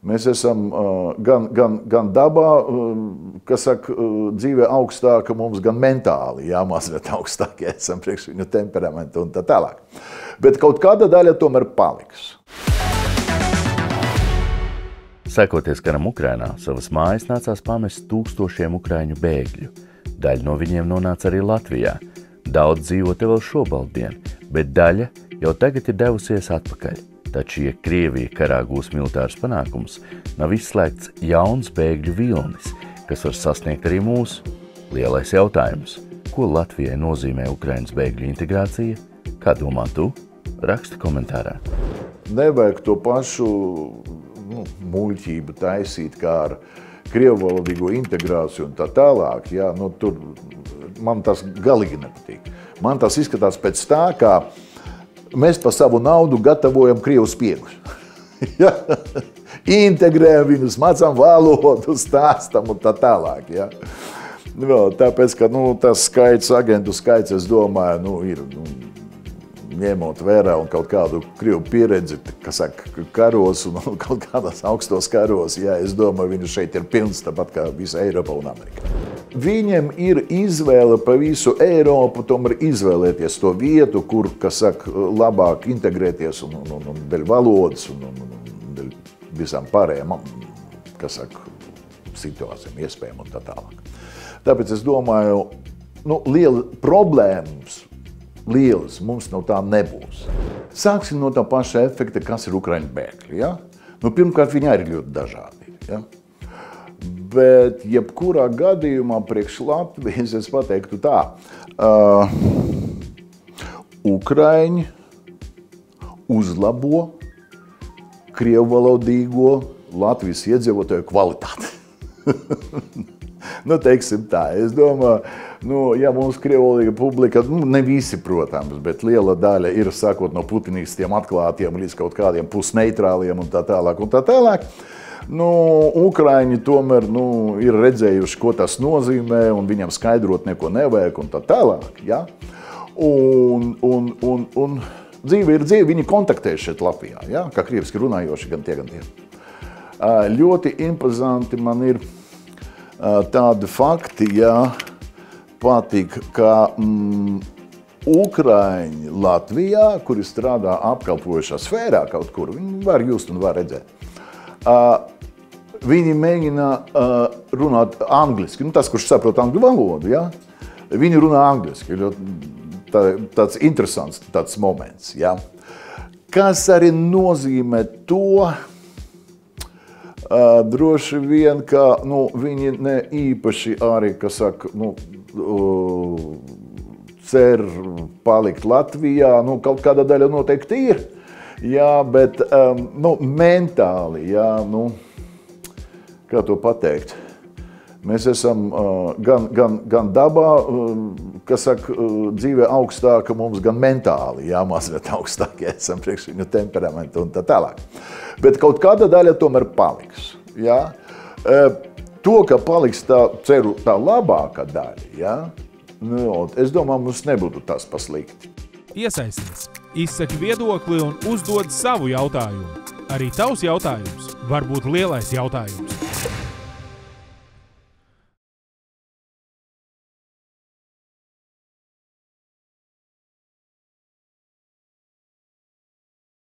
Mēs esam gan dabā, kas saka, dzīvē augstāka mums, gan mentāli, jā, mazliet augstākie esam priekš viņu temperamentu un tā tālāk. Bet kaut kāda daļa tomēr paliks. Sekoties karam Ukrainā, savas mājas nācās pamest tūkstošiem ukraiņu bēgļu. Daļa no viņiem nonāca arī Latvijā. Daudz dzīvo te vēl šobaldien, bet daļa jau tagad ir devusies atpakaļ. Taču, ja Krievija karā gūs militārus panākumus, nav izslēgts jauns bēgļu vilnis, kas var sasniegt arī mūsu. Lielais jautājums, ko Latvijai nozīmē Ukrainas bēgļu integrācija? Kā domā tu? Raksti komentārā. Nevajag to pašu muļķību taisīt, kā ar krievvalodīgo integrāciju un tā tālāk. Jā, tur man tas galīgi nepatīk. Man tas izskatās pēc tā, kā mēs pa savu naudu gatavojam krievu spiegus. Ja? Integrējam viņus, mācām valodu, stāstam un tā tālāk. Ja? Tāpēc, ka tas skaits, agentu skaits, es domāju, ir ņemot vērā un kaut kādu krievu pieredzi, kas saka, karos un kaut kādas augstos karos, ja, es domāju, viņu šeit ir pilns, tāpat kā visa Eiropa un Amerika. Viņiem ir izvēle pa visu Eiropu, tomēr izvēlēties to vietu, kur, kas saka, labāk integrēties un dēļ valodas un dēļ visām pārējām, kas saka, situācijām, iespējām un tā tālāk. Tāpēc es domāju, liela problēmas, lielas mums no tā nebūs. Sāksim no tā paša efekta, kas ir ukraiņu bēgļi. Ja? Pirmkārt, viņi arī ļoti dažādi. Ja? Bet jebkurā gadījumā priekš Latvijas es pateiktu tā, Ukraiņi uzlabo krievvalodīgo Latvijas iedzīvotāju kvalitāti. Teiksim tā, es domāju, ja mums krievvalodīga publika, ne visi, protams, bet liela daļa ir, sākot no putinistiem atklātiem līdz kaut kādiem pusneitrāliem un tā tālāk un tā tālāk. Ukraiņi tomēr ir redzējuši, ko tas nozīmē, un viņam skaidrot neko nevajag un tā tālāk. Ja? Un dzīve ir dzīve, viņi kontaktē šeit Latvijā, ja? Kā krieviski runājoši gan tie, gan tie. Ļoti impozanti man ir tādi fakti, ja patīk, ka Ukraiņi Latvijā, kuri strādā apkalpojušā sfērā kaut kur, viņi var just un var redzēt. Viņi mēģina runāt angliski. Tas, kurš saprot angļu valodu, ja? Viņi runā angliski. Tāds interesants tāds moments. Ja? Kas arī nozīmē to, droši vien, ka viņi ne īpaši arī, kas saka, cer palikt Latvijā, kaut kāda daļa noteikti ir, jā, bet mentāli, jā, kā to pateikt, mēs esam gan dabā, kas saka, dzīvē augstāka mums, gan mentāli, jā, mazliet augstākie esam priekš viņu temperamentu un tā tālāk. Bet kaut kāda daļa tomēr paliks. Ja? To, ka paliks ceru tā labākā daļa, ja? Es domāju, mums nebūtu tas paslikti. Iesaisties, izsaki viedokli un uzdod savu jautājumu. Arī tavs jautājums var būt lielais jautājums.